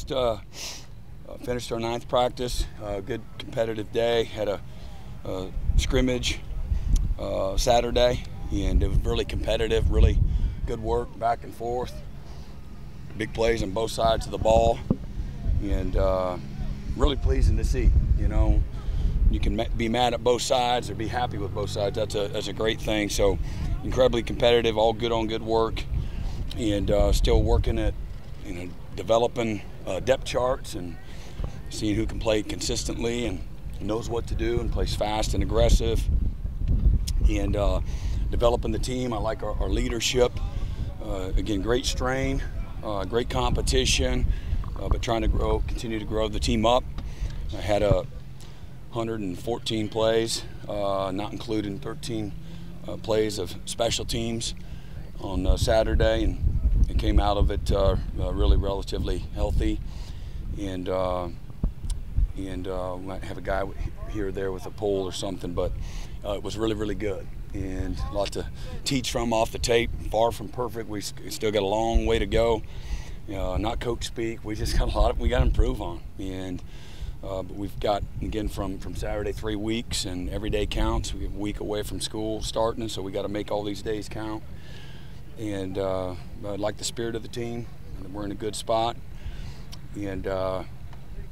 Just finished our 9th practice. Good competitive day. Had a scrimmage Saturday, and it was really competitive, really good work back and forth. Big plays on both sides of the ball, and really pleasing to see. You know, you can be mad at both sides or be happy with both sides. That's a great thing. So incredibly competitive, all good on good work, and still working at developing depth charts and seeing who can play consistently and knows what to do and plays fast and aggressive, and developing the team. I like our leadership. Again, great strain, great competition, but trying to continue to grow the team up. I had 114 plays, not including 13 plays of special teams on Saturday, and it came out of it really relatively healthy. And we might have a guy here or there with a pole or something, but it was really, really good. And a lot to teach from off the tape. Far from perfect. We still got a long way to go. Not coach speak. We just got a lot we got to improve on. And but we've got, again, from Saturday, 3 weeks, and every day counts. We have a week away from school starting, so we got to make all these days count. And I like the spirit of the team. We're in a good spot. And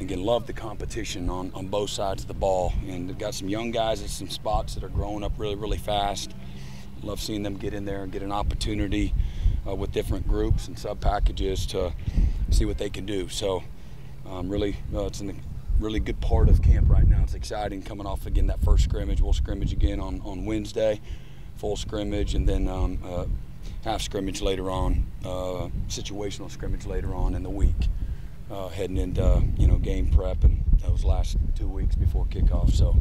again, love the competition on both sides of the ball. And we've got some young guys at some spots that are growing up really, really fast. Love seeing them get in there and get an opportunity with different groups and sub-packages to see what they can do. So really, it's in a really good part of camp right now. It's exciting coming off, again, that first scrimmage. We'll scrimmage again on Wednesday, full scrimmage, and then half scrimmage later on, situational scrimmage later on in the week. Heading into game prep and those last 2 weeks before kickoff. So,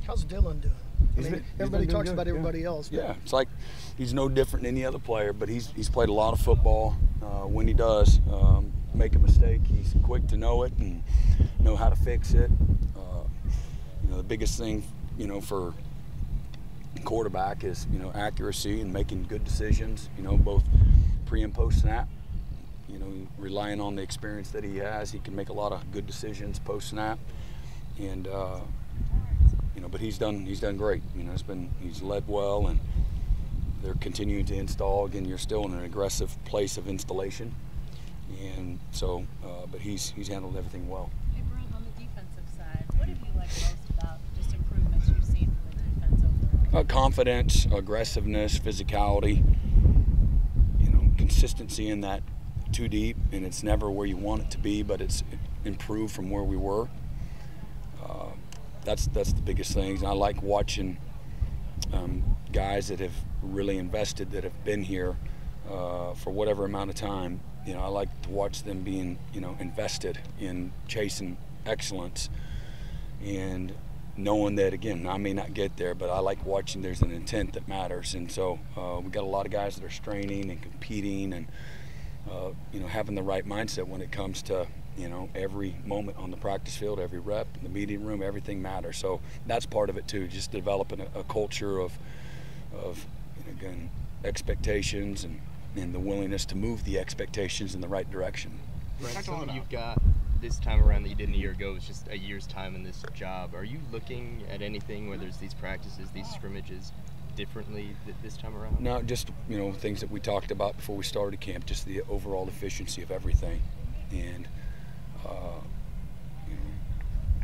how's Dylan doing? Everybody talks about everybody else. Yeah, it's like he's no different than any other player, but he's played a lot of football. When he does make a mistake, he's quick to know it and know how to fix it. The biggest thing for quarterback is accuracy and making good decisions. Both pre and post snap. Relying on the experience that he has, he can make a lot of good decisions post snap, and but he's done great. He's led well, and they're continuing to install. Again, you're still in an aggressive place of installation, and so but he's handled everything well. Hey, Brent, on the defensive side, what have you liked most about just improvements you've seen from the defense overall? Confidence, aggressiveness, physicality. Consistency in that. Too deep, and it's never where you want it to be, but it's improved from where we were. That's the biggest things. And I like watching guys that have really invested, that have been here for whatever amount of time. I like to watch them being invested in chasing excellence, and knowing that, again, I may not get there, but I like watching there's an intent that matters. And so we got a lot of guys that are straining and competing and having the right mindset when it comes to, every moment on the practice field, every rep, in the meeting room, everything matters. So that's part of it too, just developing a culture of again, expectations and the willingness to move the expectations in the right direction. Right, something you've got this time around that you didn't a year ago is just a year's time in this job. Are you looking at anything, whether it's these practices, these scrimmages, differently this time around? No, just things that we talked about before we started camp, just the overall efficiency of everything, and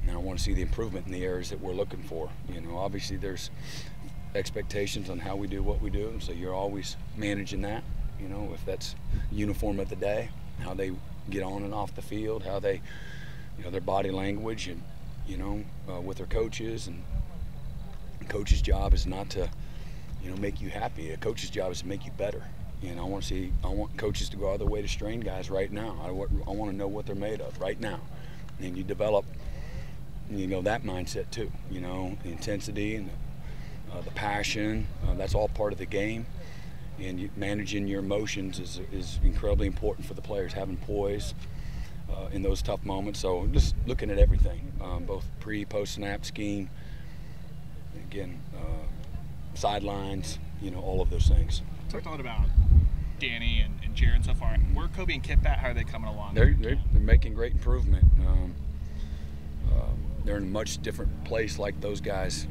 now I want to see the improvement in the areas that we're looking for. Obviously there's expectations on how we do what we do, and so you're always managing that. If that's uniform of the day, how they get on and off the field, how they, their body language, and with their coaches. And the coach's job is not to make you happy. A coach's job is to make you better. I want coaches to go out of their way to strain guys right now. I want to know what they're made of right now. And you develop, that mindset too. The intensity and the passion, that's all part of the game. And managing your emotions is incredibly important for the players, having poise in those tough moments. So just looking at everything, both pre, post snap, scheme, again, sidelines, all of those things. Talked a lot about Danny and Jaron so far. Where are Kobe and Kip at? How are they coming along? They're making great improvement. They're in a much different place, like those guys,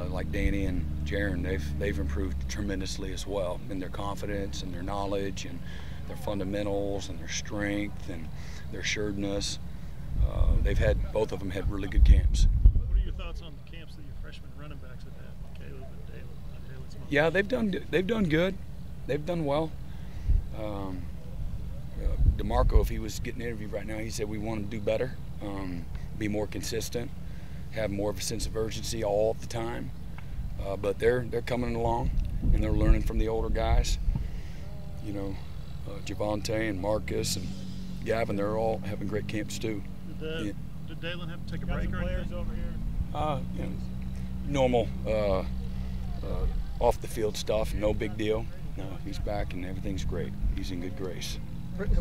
like Danny and Jaron. They've improved tremendously as well in their confidence and their knowledge and their fundamentals and their strength and their assuredness. Both of them had really good camps. What are your thoughts on the camps that your freshman running backs have had, Caleb and Daylon? Yeah, they've done good. They've done well. DeMarco, if he was getting interviewed right now, he said we want to do better, be more consistent, have more of a sense of urgency all the time. But they're coming along, and they're learning from the older guys. You know, Javante and Marcus and Gavin, they're all having great camps too. Did Daylon have to take a break or anything? You know, normal off the field stuff, no big deal. No, he's back and everything's great. He's in good grace.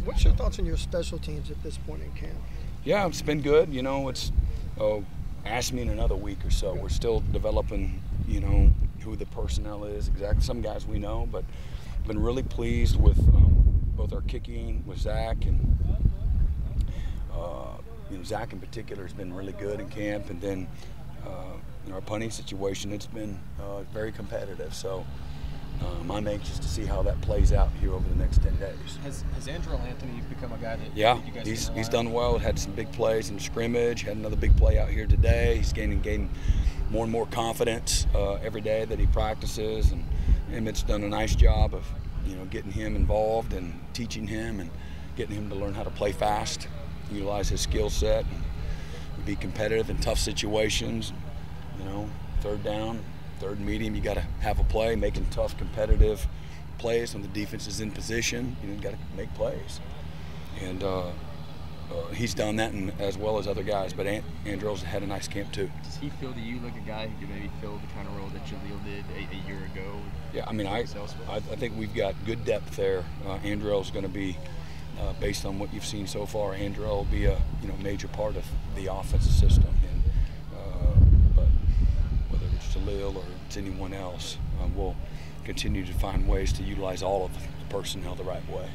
What's your thoughts on your special teams at this point in camp? Yeah, it's been good. You know, ask me in another week or so. We're still developing, you know, who the personnel is exactly. Some guys we know, but I've been really pleased with both our kicking with Zach and you know, Zach in particular has been really good in camp, and then in our punting situation, it's been very competitive. So I'm anxious to see how that plays out here over the next 10 days. Has Andrell Anthony become a guy that yeah, you guys he's done well. Had some big plays in scrimmage. Had another big play out here today. He's gaining more and more confidence every day that he practices, and Emmett's done a nice job of getting him involved and teaching him and getting him to learn how to play fast, utilize his skill set, and be competitive in tough situations. You know, third down, third and medium, you got to have a play, making tough, competitive plays when the defense is in position. You got to make plays, and he's done that, as well as other guys. But Andrell's had a nice camp too. Does he feel to you like a guy who could maybe fill the kind of role that Jaleel did a year ago? Yeah, I mean, I think we've got good depth there. Andrell's going to be, based on what you've seen so far, Andrell will be a major part of the offensive system. And but whether it's Jaleel or it's anyone else, we'll continue to find ways to utilize all of the personnel the right way.